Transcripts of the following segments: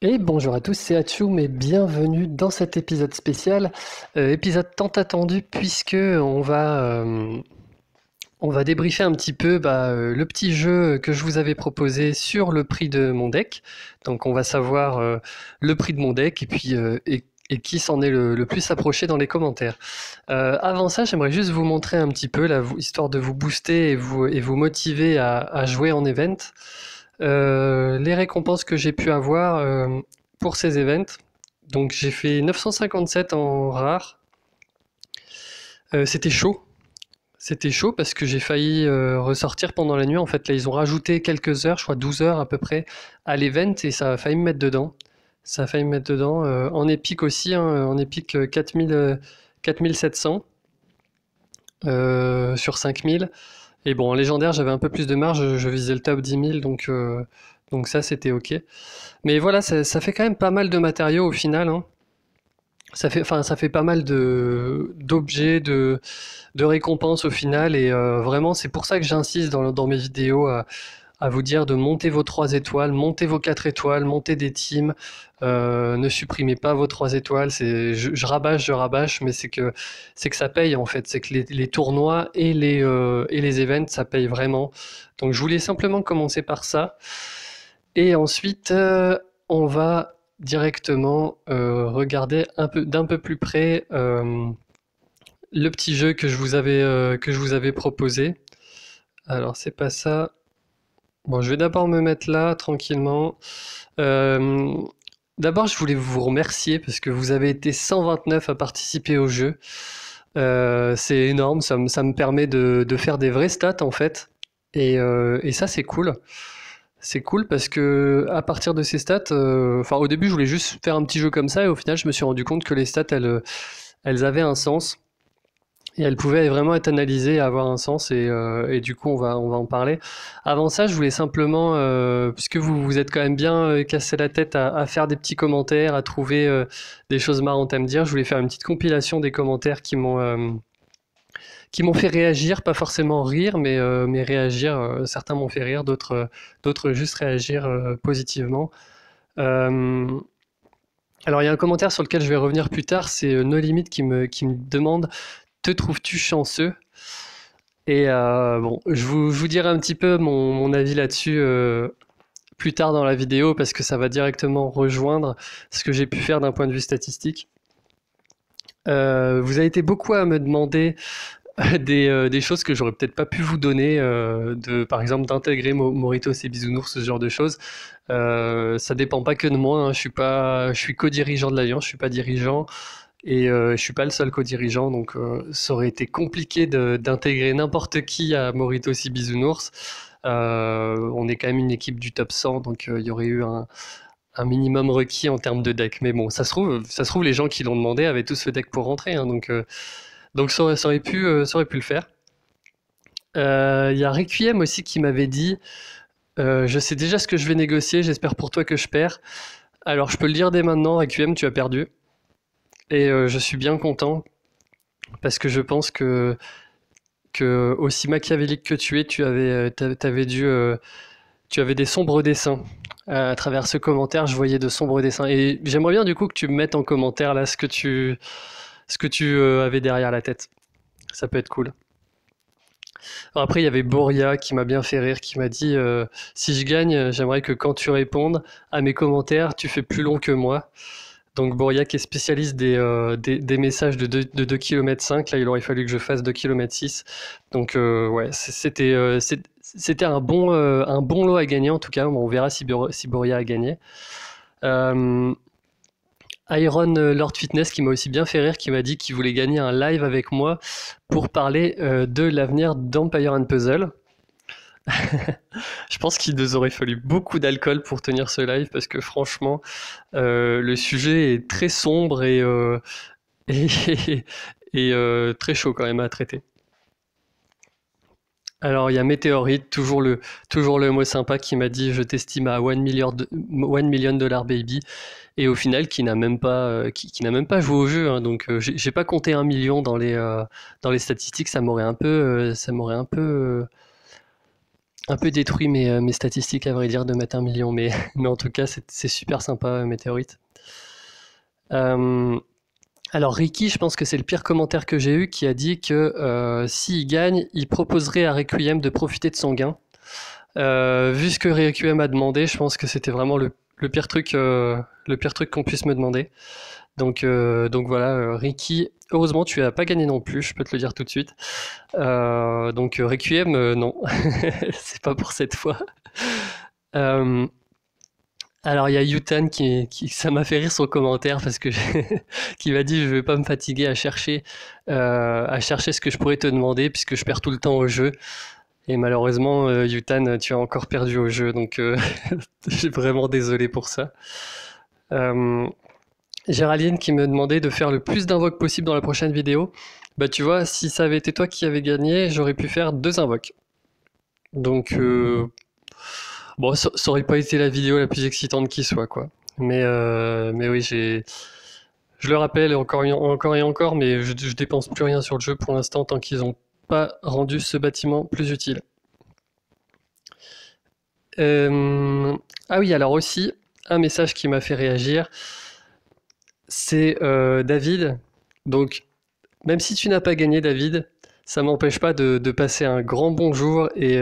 Et bonjour à tous, c'est Hachoum et bienvenue dans cet épisode spécial, épisode tant attendu puisque on va débriefer un petit peu le petit jeu que je vous avais proposé sur le prix de mon deck. Donc on va savoir le prix de mon deck et qui s'en est le plus approché dans les commentaires. Avant ça, j'aimerais juste vous montrer un petit peu, là, histoire de vous booster et vous motiver à jouer en event. Les récompenses que j'ai pu avoir pour ces events. Donc j'ai fait 957 en rare. C'était chaud. C'était chaud parce que j'ai failli ressortir pendant la nuit. En fait, là, ils ont rajouté quelques heures, je crois 12 heures à peu près, à l'event et ça a failli me mettre dedans. Ça a failli me mettre dedans. En épique aussi, hein, en épique 4700 sur 5000. Et bon, en légendaire, j'avais un peu plus de marge, je visais le top 10 000, donc ça, c'était ok. Mais voilà, ça fait quand même pas mal de matériaux au final, hein. Ça fait pas mal d'objets, de récompenses au final, et vraiment, c'est pour ça que j'insiste dans mes vidéos à vous dire de monter vos 3 étoiles, monter vos 4 étoiles, monter des teams, ne supprimez pas vos 3 étoiles, je rabâche, mais c'est que ça paye en fait, c'est que les tournois et les events, ça paye vraiment. Donc je voulais simplement commencer par ça, et ensuite on va directement regarder d'un peu plus près le petit jeu que je vous avais proposé. Alors c'est pas ça. Bon, je vais d'abord me mettre là, tranquillement. Euh, D'abord, je voulais vous remercier parce que vous avez été 129 à participer au jeu. C'est énorme, ça me permet de faire des vraies stats en fait. Et ça, c'est cool. C'est cool parce que à partir de ces stats, enfin au début, je voulais juste faire un petit jeu comme ça et au final, je me suis rendu compte que les stats, elles avaient un sens. Et elle pouvait vraiment être analysée et avoir un sens, et du coup, on va en parler. Avant ça, je voulais simplement, puisque vous êtes quand même bien cassé la tête à faire des petits commentaires, à trouver des choses marrantes à me dire, je voulais faire une petite compilation des commentaires qui m'ont fait réagir, pas forcément rire, mais réagir. Certains m'ont fait rire, d'autres juste réagir positivement. Euh, alors, il y a un commentaire sur lequel je vais revenir plus tard, c'est No Limit qui me demande: te trouves-tu chanceux? Et bon, je vous dirai un petit peu mon avis là-dessus plus tard dans la vidéo parce que ça va directement rejoindre ce que j'ai pu faire d'un point de vue statistique. Vous avez été beaucoup à me demander des choses que j'aurais peut-être pas pu vous donner, par exemple d'intégrer Moritos et Bisounours, ce genre de choses. Ça dépend pas que de moi, hein. Je suis co-dirigeant de l'Alliance, je suis pas dirigeant. Et je suis pas le seul co-dirigeant, donc ça aurait été compliqué d'intégrer n'importe qui à Morito si Bisounours. On est quand même une équipe du top 100, donc il y aurait eu un minimum requis en termes de deck. Mais bon, ça se trouve les gens qui l'ont demandé avaient tous ce deck pour rentrer, hein, donc ça aurait pu le faire. Il y a Requiem aussi qui m'avait dit: je sais déjà ce que je vais négocier, j'espère pour toi que je perds. Alors je peux le dire dès maintenant, Requiem, tu as perdu. Et je suis bien content parce que je pense que aussi machiavélique que tu es, tu avais des sombres dessins. À travers ce commentaire, je voyais de sombres dessins. Et j'aimerais bien du coup que tu me mettes en commentaire là ce que tu avais derrière la tête. Ça peut être cool. Alors après, il y avait Boria qui m'a bien fait rire, qui m'a dit si je gagne, j'aimerais que quand tu répondes à mes commentaires, tu fais plus long que moi. Donc Boria qui est spécialiste des messages de 2 km 5, là il aurait fallu que je fasse 2 km 6. Donc ouais, c'était un bon lot à gagner en tout cas, bon, on verra si Boria a gagné. Euh, Iron Lord Fitness qui m'a aussi bien fait rire, qui m'a dit qu'il voulait gagner un live avec moi pour parler de l'avenir d'Empire and Puzzle. Je pense qu'il nous aurait fallu beaucoup d'alcool pour tenir ce live parce que franchement, le sujet est très sombre et, et très chaud quand même à traiter. Alors il y a Météorite, toujours le mot sympa qui m'a dit je t'estime à 1 million dollar baby, et au final qui n'a même pas joué au jeu, hein, donc j'ai pas compté 1 million dans les statistiques, ça m'aurait un peu un peu détruit mes statistiques, à vrai dire, de mettre 1 million, mais, mais en tout cas, c'est super sympa, Météorite. Alors Ricky, je pense que c'est le pire commentaire que j'ai eu, qui a dit que s'il gagne, il proposerait à Requiem de profiter de son gain. Vu ce que Requiem a demandé, je pense que c'était vraiment le pire truc qu'on puisse me demander. Donc voilà, Ricky, heureusement tu as pas gagné non plus, je peux te le dire tout de suite. Donc Requiem, non, c'est pas pour cette fois. Euh, alors il y a Yutan ça m'a fait rire son commentaire parce que qui m'a dit je vais pas me fatiguer à chercher ce que je pourrais te demander puisque je perds tout le temps au jeu. Et malheureusement, Yutan, tu as encore perdu au jeu, donc je suis vraiment désolé pour ça. Euh, Géraldine qui me demandait de faire le plus d'invoques possible dans la prochaine vidéo. Bah tu vois, si ça avait été toi qui avais gagné, j'aurais pu faire 2 invoques. Donc bon, ça aurait pas été la vidéo la plus excitante qui soit, quoi. Mais oui, je le rappelle encore et encore, mais je dépense plus rien sur le jeu pour l'instant tant qu'ils n'ont pas rendu ce bâtiment plus utile. Ah oui, alors aussi, un message qui m'a fait réagir, c'est David. Donc, même si tu n'as pas gagné, David, ça m'empêche pas de passer un grand bonjour et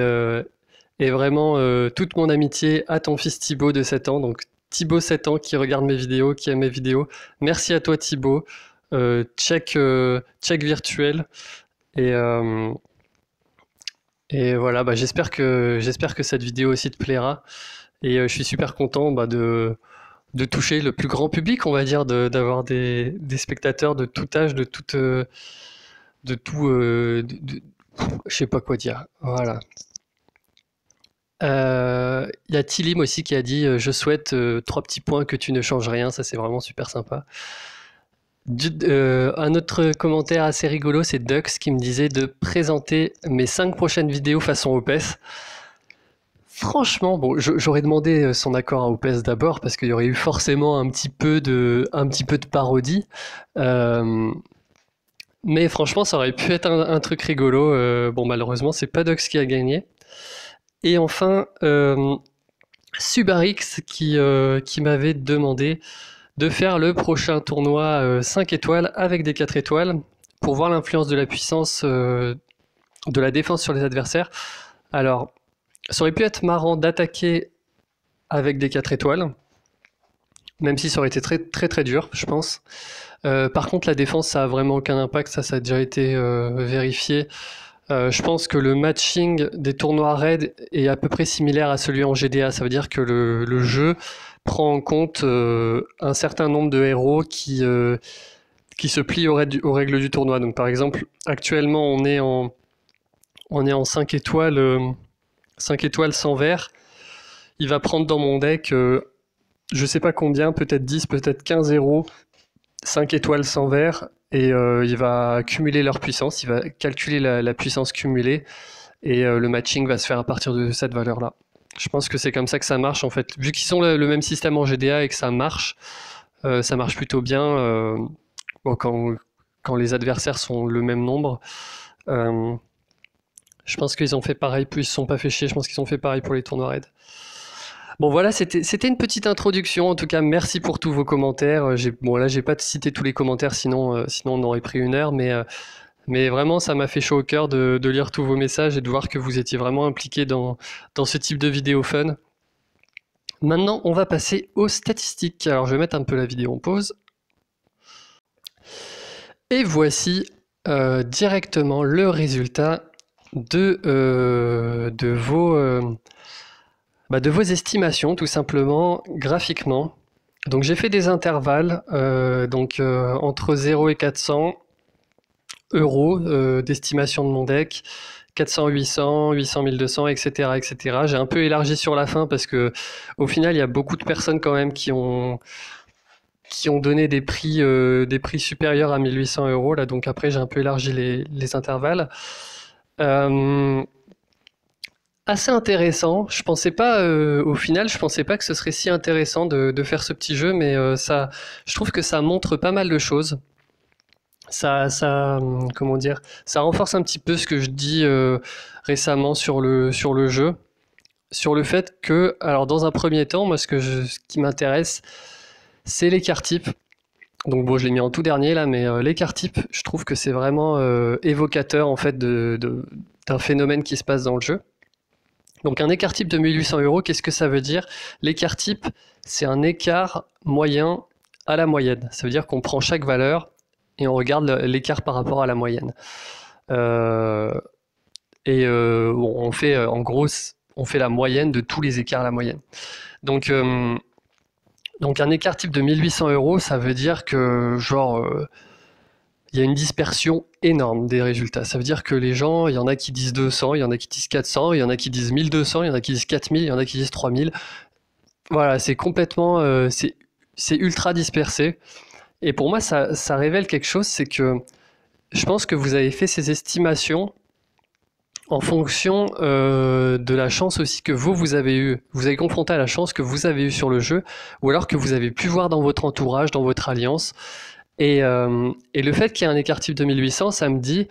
vraiment toute mon amitié à ton fils Thibaut de 7 ans. Donc, Thibaut 7 ans qui regarde mes vidéos, qui aime mes vidéos. Merci à toi, Thibaut. Check virtuel. Et, euh, et voilà, bah, j'espère que cette vidéo aussi te plaira. Et je suis super content bah, de toucher le plus grand public, on va dire, d'avoir des spectateurs de tout âge, de tout, je sais pas quoi dire. Voilà. Il y a Tilim aussi qui a dit je souhaite 3 petits points que tu ne changes rien, ça c'est vraiment super sympa. Un autre commentaire assez rigolo, c'est Dux qui me disait de présenter mes 5 prochaines vidéos façon OPS. Franchement, bon, j'aurais demandé son accord à OPS d'abord parce qu'il y aurait eu forcément un petit peu de parodie. Euh, mais franchement, ça aurait pu être un truc rigolo. Bon, malheureusement, c'est pas Dox qui a gagné. Et enfin, Subarix qui m'avait demandé de faire le prochain tournoi 5 étoiles avec des 4 étoiles pour voir l'influence de la puissance de la défense sur les adversaires. Alors, ça aurait pu être marrant d'attaquer avec des 4 étoiles, même si ça aurait été très très très dur, je pense. Par contre, la défense, ça a vraiment aucun impact, ça a déjà été vérifié. Je pense que le matching des tournois raid est à peu près similaire à celui en GDA. Ça veut dire que le jeu prend en compte un certain nombre de héros qui se plient aux règles du tournoi. Donc par exemple, actuellement on est en 5 étoiles, 5 étoiles sans vert. Il va prendre dans mon deck, je sais pas combien, peut-être 10, peut-être 15 héros, 5 étoiles sans vert, et il va cumuler leur puissance, il va calculer la puissance cumulée, et le matching va se faire à partir de cette valeur-là. Je pense que c'est comme ça que ça marche en fait. Vu qu'ils ont le même système en GDA et que ça marche plutôt bien bon, quand les adversaires sont le même nombre. Je pense qu'ils ont fait pareil, puis ils se sont pas fait chier, je pense qu'ils ont fait pareil pour les tournois raid. Bon voilà, c'était une petite introduction. En tout cas, merci pour tous vos commentaires. Bon là, j'ai pas cité tous les commentaires, sinon on aurait pris 1 heure, mais vraiment, ça m'a fait chaud au cœur de lire tous vos messages et de voir que vous étiez vraiment impliqués dans ce type de vidéo fun. Maintenant, on va passer aux statistiques. Alors, je vais mettre un peu la vidéo en pause. Et voici directement le résultat de vos estimations, tout simplement, graphiquement. Donc j'ai fait des intervalles, entre 0 et 400 euros d'estimation de mon deck, 400, 800, 800, 1200, etc., etc. J'ai un peu élargi sur la fin parce que au final, il y a beaucoup de personnes quand même qui ont donné des prix supérieurs à 1800 euros. Là, donc après, j'ai un peu élargi les intervalles. Assez intéressant. Je pensais pas, au final, je pensais pas que ce serait si intéressant de faire ce petit jeu, mais je trouve que ça montre pas mal de choses. Comment dire, ça renforce un petit peu ce que je dis récemment sur le jeu. sur le fait que, alors dans un premier temps, moi ce qui m'intéresse, c'est l'écart type. Donc bon, je l'ai mis en tout dernier là, mais l'écart type, je trouve que c'est vraiment évocateur en fait d'un phénomène qui se passe dans le jeu. Donc un écart type de 1800 €, qu'est-ce que ça veut dire? L'écart type, c'est un écart moyen à la moyenne. Ça veut dire qu'on prend chaque valeur et on regarde l'écart par rapport à la moyenne. Euh, bon, on fait en gros, on fait la moyenne de tous les écarts à la moyenne. Donc, donc un écart type de 1800 €, ça veut dire que genre il y a une dispersion énorme des résultats. Ça veut dire que les gens, il y en a qui disent 200, il y en a qui disent 400, il y en a qui disent 1200, il y en a qui disent 4000, il y en a qui disent 3000. Voilà, c'est complètement, c'est ultra dispersé. Et pour moi, ça révèle quelque chose, c'est que je pense que vous avez fait ces estimations en fonction de la chance aussi que vous avez eue. Vous avez confronté à la chance que vous avez eue sur le jeu, ou alors que vous avez pu voir dans votre entourage, dans votre alliance. Et le fait qu'il y ait un écart type de 1800, ça me dit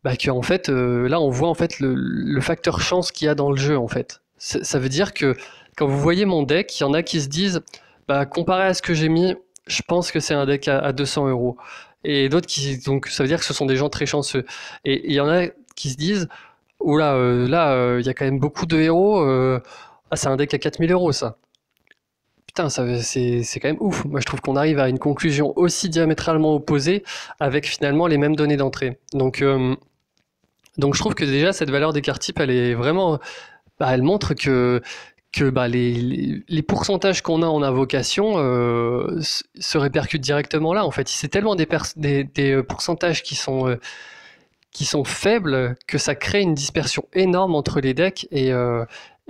bah, qu'en fait, là, on voit en fait le facteur chance qu'il y a dans le jeu, en fait. Ça veut dire que quand vous voyez mon deck, il y en a qui se disent, bah, comparé à ce que j'ai mis, je pense que c'est un deck à 200 €. Et d'autres donc, ça veut dire que ce sont des gens très chanceux. Et il y en a qui se disent, oula, là, il y a quand même beaucoup de héros. Ah, c'est un deck à 4000 € ça. Putain, c'est quand même ouf. Moi, je trouve qu'on arrive à une conclusion aussi diamétralement opposée avec finalement les mêmes données d'entrée. Donc je trouve que déjà, cette valeur d'écart type, elle est vraiment. Bah, elle montre que bah, les pourcentages qu'on a en invocation se répercutent directement là. En fait, c'est tellement des pourcentages qui sont faibles que ça crée une dispersion énorme entre les decks et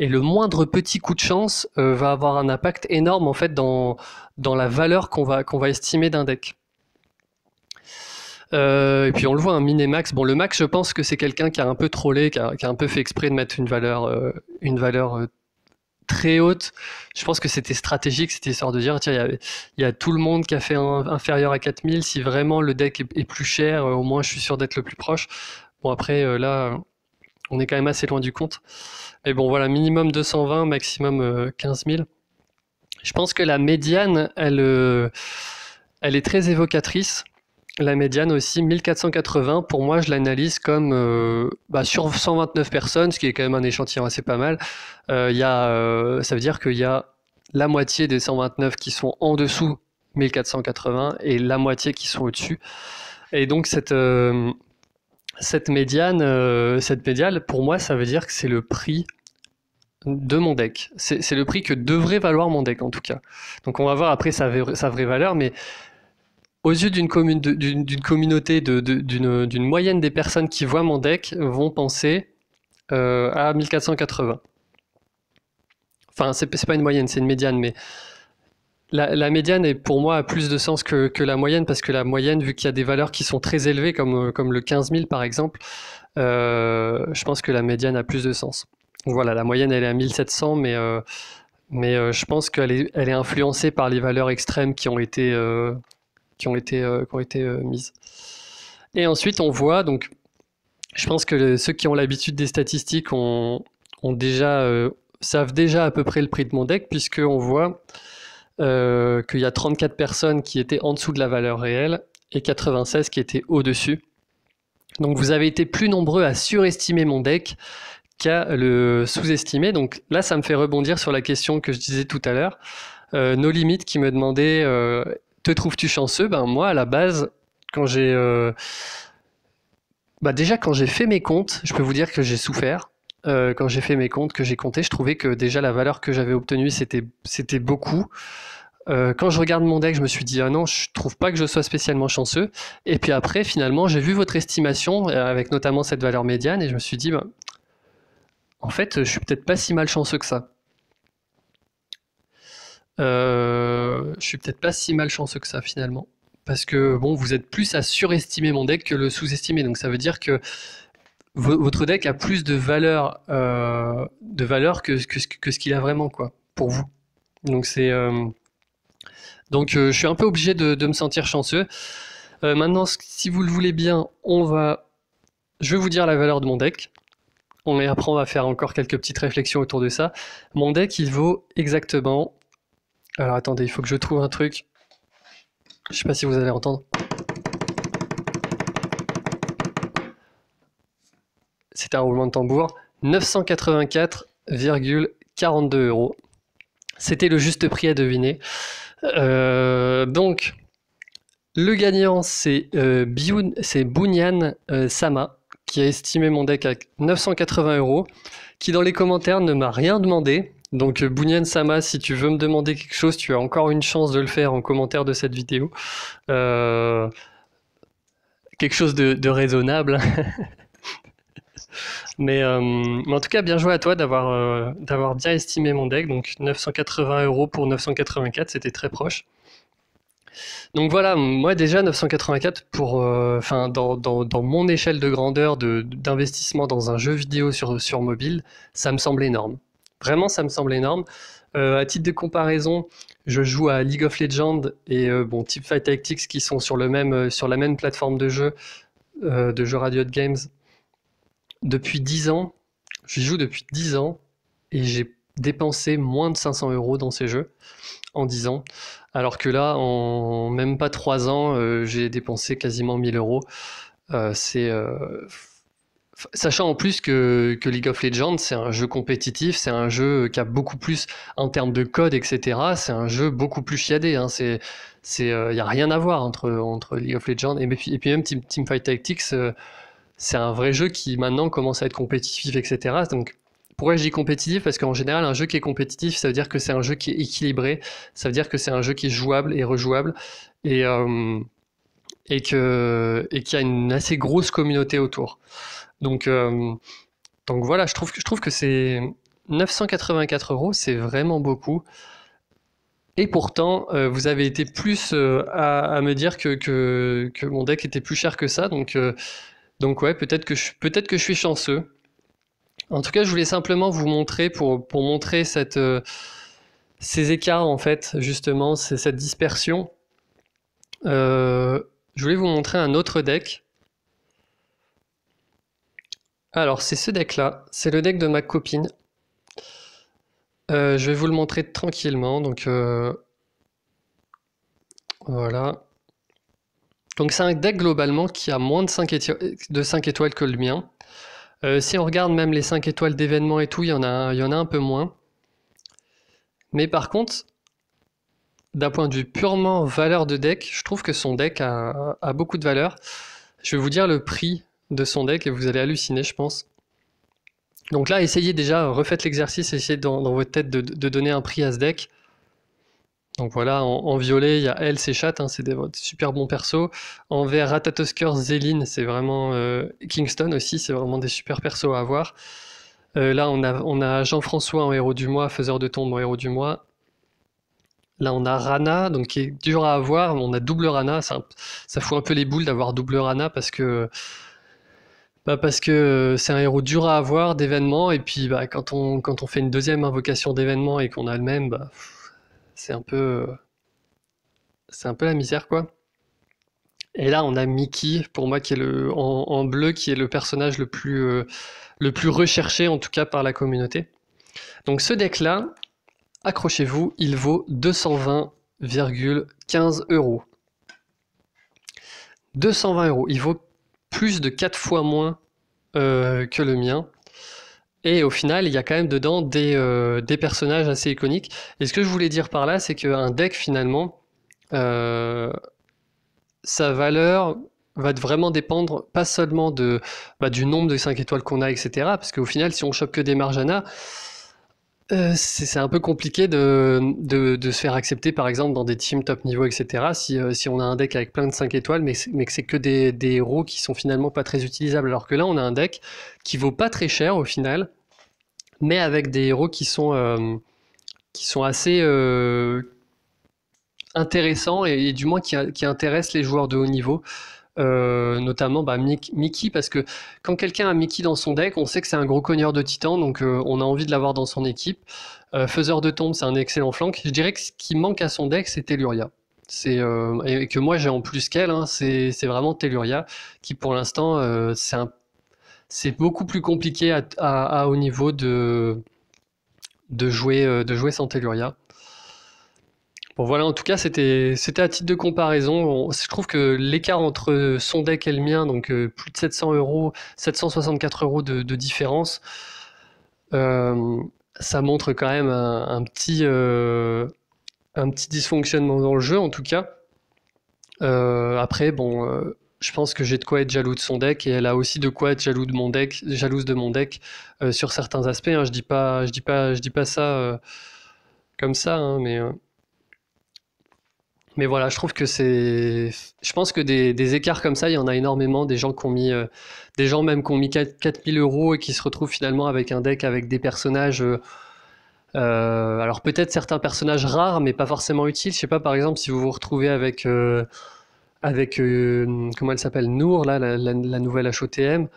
le moindre petit coup de chance va avoir un impact énorme en fait dans la valeur qu'on va estimer d'un deck. Et puis on le voit, un min et max. Bon, le max, je pense que c'est quelqu'un qui a un peu trollé, qui a un peu fait exprès de mettre une valeur très haute. Je pense que c'était stratégique, c'était histoire de dire, tiens, il y a tout le monde qui a fait inférieur à 4000. Si vraiment le deck est plus cher, au moins je suis sûr d'être le plus proche. Bon, après, là, on est quand même assez loin du compte. Mais bon, voilà, minimum 220, maximum 15 000. Je pense que la médiane, elle est très évocatrice. La médiane aussi, 1480, pour moi, je l'analyse comme sur 129 personnes, ce qui est quand même un échantillon assez pas mal. Ça veut dire qu'il y a la moitié des 129 qui sont en dessous 1480 et la moitié qui sont au-dessus. Et donc cette médiane, pour moi, ça veut dire que c'est le prix de mon deck. C'est le prix que devrait valoir mon deck en tout cas. Donc on va voir après sa vraie valeur, mais aux yeux d'une communauté, d'une moyenne des personnes qui voient mon deck, vont penser à 1480. Enfin, c'est pas une moyenne, c'est une médiane, mais la médiane est pour moi a plus de sens que la moyenne, parce que la moyenne, vu qu'il y a des valeurs qui sont très élevées, comme le 15 000 par exemple, je pense que la médiane a plus de sens. Donc voilà, la moyenne elle est à 1700, mais je pense qu'elle est influencée par les valeurs extrêmes qui ont été mises. Et ensuite, on voit, donc, je pense que ceux qui ont l'habitude des statistiques savent déjà à peu près le prix de mon deck, puisqu'on voit qu'il y a 34 personnes qui étaient en dessous de la valeur réelle et 96 qui étaient au-dessus. Donc vous avez été plus nombreux à surestimer mon deck qu'à le sous-estimer. Donc là, ça me fait rebondir sur la question que je disais tout à l'heure. No Limit qui me demandait te trouves-tu chanceux? Ben moi, à la base, déjà quand j'ai fait mes comptes, je peux vous dire que j'ai souffert. Quand j'ai fait mes comptes, que j'ai compté, je trouvais que déjà la valeur que j'avais obtenue, c'était beaucoup. Quand je regarde mon deck, je me suis dit ah non, je trouve pas que je sois spécialement chanceux. Et puis après, finalement, j'ai vu votre estimation avec notamment cette valeur médiane et je me suis dit en fait, je suis peut-être pas si mal chanceux que ça. Je suis peut-être pas si mal chanceux que ça finalement. Parce que bon, vous êtes plus à surestimer mon deck que le sous-estimer. Donc ça veut dire que votre deck a plus de valeur, que ce qu'il a vraiment, quoi, pour vous. Donc je suis un peu obligé de me sentir chanceux. Maintenant, si vous le voulez bien, je vais vous dire la valeur de mon deck. Et après, on va faire encore quelques petites réflexions autour de ça. Mon deck, il vaut exactement... Alors attendez, il faut que je trouve un truc. Je sais pas si vous allez entendre. C'est un roulement de tambour. 984,42 euros. C'était le juste prix à deviner. Donc, le gagnant, c'est Bunyan Sama, qui a estimé mon deck à 980 euros, qui dans les commentaires ne m'a rien demandé. Donc Bunyan Sama, si tu veux me demander quelque chose, tu as encore une chance de le faire en commentaire de cette vidéo. Quelque chose de raisonnable. Mais en tout cas, bien joué à toi d'avoir bien estimé mon deck. Donc 980 euros pour 984, c'était très proche. Donc voilà, moi déjà 984 pour, dans mon échelle de grandeur d'investissement dans un jeu vidéo sur mobile, ça me semble énorme. Vraiment, ça me semble énorme. À titre de comparaison, je joue à League of Legends et Teamfight Tactics qui sont sur la même plateforme de jeu Riot Games depuis 10 ans. J'y joue depuis 10 ans et j'ai dépensé moins de 500 euros dans ces jeux en 10 ans. Alors que là, en même pas 3 ans, j'ai dépensé quasiment 1000 euros. Sachant en plus que League of Legends, c'est un jeu compétitif, c'est un jeu qui a beaucoup plus, en termes de code, etc., c'est un jeu beaucoup plus chiadé. Hein. Y a rien à voir entre League of Legends et puis même Teamfight Tactics, c'est un vrai jeu qui maintenant commence à être compétitif, etc. Donc, pourquoi je dis compétitif? Parce qu'en général, un jeu qui est compétitif, ça veut dire que c'est un jeu qui est équilibré, ça veut dire que c'est un jeu qui est jouable et rejouable, et qu'il y a une assez grosse communauté autour. Donc voilà, je trouve que c'est 984 euros, c'est vraiment beaucoup. Et pourtant, vous avez été plus à me dire que mon deck était plus cher que ça, donc ouais, peut-être que je suis chanceux. En tout cas, je voulais simplement vous montrer, pour montrer ces écarts, en fait, justement, cette dispersion. Je voulais vous montrer un autre deck. Alors, c'est ce deck-là. C'est le deck de ma copine. Je vais vous le montrer tranquillement. Donc, voilà. Donc, c'est un deck, globalement, qui a moins de 5 étoiles que le mien. Si on regarde même les 5 étoiles d'événements et tout, il y en a un peu moins. Mais par contre, d'un point de vue purement valeur de deck, je trouve que son deck a beaucoup de valeur. Je vais vous dire le prix de son deck et vous allez halluciner, je pense. Donc là, essayez déjà, refaites l'exercice, essayez dans votre tête de donner un prix à ce deck. Donc voilà, en violet, il y a elle, c'est chat, hein, c'est des super bons persos. En vert, Ratatosker, Zéline, c'est vraiment... Kingston aussi, c'est vraiment des super persos à avoir. Là, on a Jean-François en héros du mois, Faiseur de tombe en héros du mois. Là, on a Rana, donc qui est dur à avoir. On a double Rana, ça fout un peu les boules d'avoir double Rana parce que c'est un héros dur à avoir d'événement. Et puis, quand on fait une deuxième invocation d'événement et qu'on a le même, c'est un peu la misère, quoi. Et là, on a Mickey, pour moi, qui est en bleu, qui est le personnage le plus recherché, en tout cas, par la communauté. Donc, ce deck-là, accrochez-vous, il vaut 220,15 euros. 220 euros, il vaut plus de 4 fois moins que le mien. Et au final, il y a quand même dedans des personnages assez iconiques. Et ce que je voulais dire par là, c'est qu'un deck, finalement, sa valeur va vraiment dépendre pas seulement du nombre de 5 étoiles qu'on a, etc. Parce qu'au final, si on chope que des Marjana, c'est un peu compliqué de se faire accepter, par exemple, dans des teams top niveau, etc. Si on a un deck avec plein de 5 étoiles, mais que c'est que des héros qui sont finalement pas très utilisables. Alors que là, on a un deck qui vaut pas très cher au final, mais avec des héros qui sont assez intéressants et du moins qui intéressent les joueurs de haut niveau. Notamment Mickey, parce que quand quelqu'un a Mickey dans son deck, on sait que c'est un gros cogneur de titan, donc on a envie de l'avoir dans son équipe. Faiseur de tombe, c'est un excellent flank. Je dirais que ce qui manque à son deck, c'est Telluria. Et que moi j'ai en plus qu'elle, hein, c'est vraiment Telluria, qui pour l'instant, c'est beaucoup plus compliqué à haut niveau de jouer sans Telluria. Bon voilà, en tout cas, c'était à titre de comparaison. Je trouve que l'écart entre son deck et le mien, donc plus de 700 euros, 764 euros de différence, euh, ça montre quand même un petit dysfonctionnement dans le jeu, en tout cas. Après, bon, je pense que j'ai de quoi être jaloux de son deck et elle a aussi de quoi être jalouse de mon deck sur certains aspects, hein. Je dis pas ça comme ça, hein, mais voilà, je trouve que c'est. Je pense que des écarts comme ça, il y en a énormément. Des gens qui ont mis, des gens même qui ont mis 4000 euros et qui se retrouvent finalement avec un deck avec des personnages. Alors peut-être certains personnages rares, mais pas forcément utiles. Je sais pas, par exemple, si vous vous retrouvez avec comment elle s'appelle, Nour, là, la nouvelle HOTM.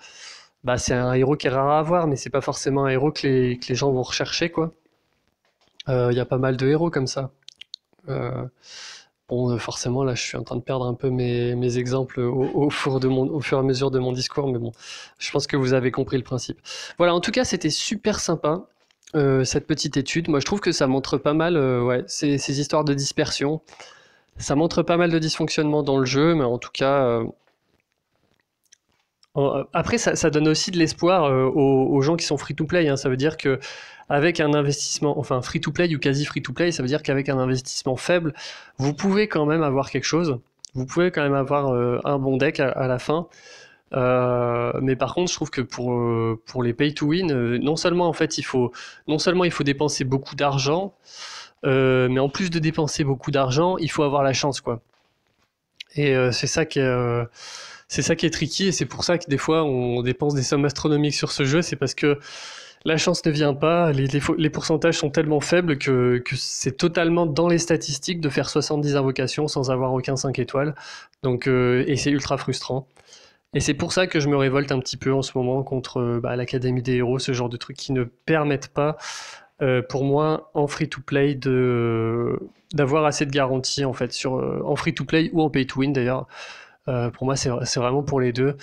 Bah c'est un héros qui est rare à avoir, mais c'est pas forcément un héros que les gens vont rechercher, quoi. Il y a pas mal de héros comme ça. Euh, Bon, forcément, là, je suis en train de perdre un peu mes exemples au fur et à mesure de mon discours, mais bon, je pense que vous avez compris le principe. Voilà, en tout cas, c'était super sympa, cette petite étude. Moi, je trouve que ça montre pas mal, ouais, ces histoires de dispersion. Ça montre pas mal de dysfonctionnement dans le jeu, mais en tout cas, après, ça donne aussi de l'espoir aux gens qui sont free-to-play, hein. Ça veut dire que avec un investissement, enfin free-to-play ou quasi free-to-play, ça veut dire qu'avec un investissement faible, vous pouvez quand même avoir quelque chose. Vous pouvez quand même avoir un bon deck à la fin. Mais par contre, je trouve que pour les pay-to-win, non seulement il faut dépenser beaucoup d'argent, mais en plus de dépenser beaucoup d'argent, il faut avoir la chance, quoi. Et c'est ça qui est tricky et c'est pour ça que des fois on dépense des sommes astronomiques sur ce jeu, c'est parce que la chance ne vient pas, les pourcentages sont tellement faibles que c'est totalement dans les statistiques de faire 70 invocations sans avoir aucun 5 étoiles. Donc, et c'est ultra frustrant. Et c'est pour ça que je me révolte un petit peu en ce moment contre l'Académie des héros, ce genre de trucs qui ne permettent pas, pour moi, en free-to-play, d'avoir assez de garanties en fait, en free-to-play ou en pay-to-win d'ailleurs. Pour moi, c'est vraiment pour les deux.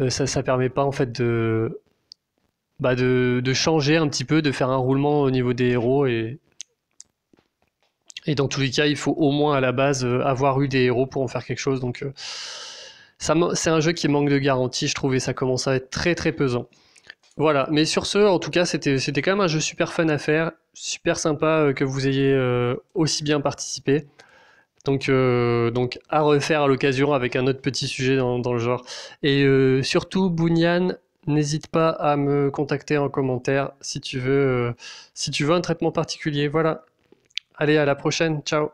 Ça permet pas en fait de changer un petit peu, de faire un roulement au niveau des héros et dans tous les cas, il faut au moins à la base avoir eu des héros pour en faire quelque chose. Donc c'est un jeu qui manque de garantie, je trouve, et ça commence à être très très pesant. Voilà, mais sur ce, en tout cas, c'était quand même un jeu super fun à faire, super sympa que vous ayez aussi bien participé. Donc à refaire à l'occasion avec un autre petit sujet dans le genre. Et surtout, Bounian, n'hésite pas à me contacter en commentaire si tu veux un traitement particulier. Voilà. Allez, à la prochaine. Ciao.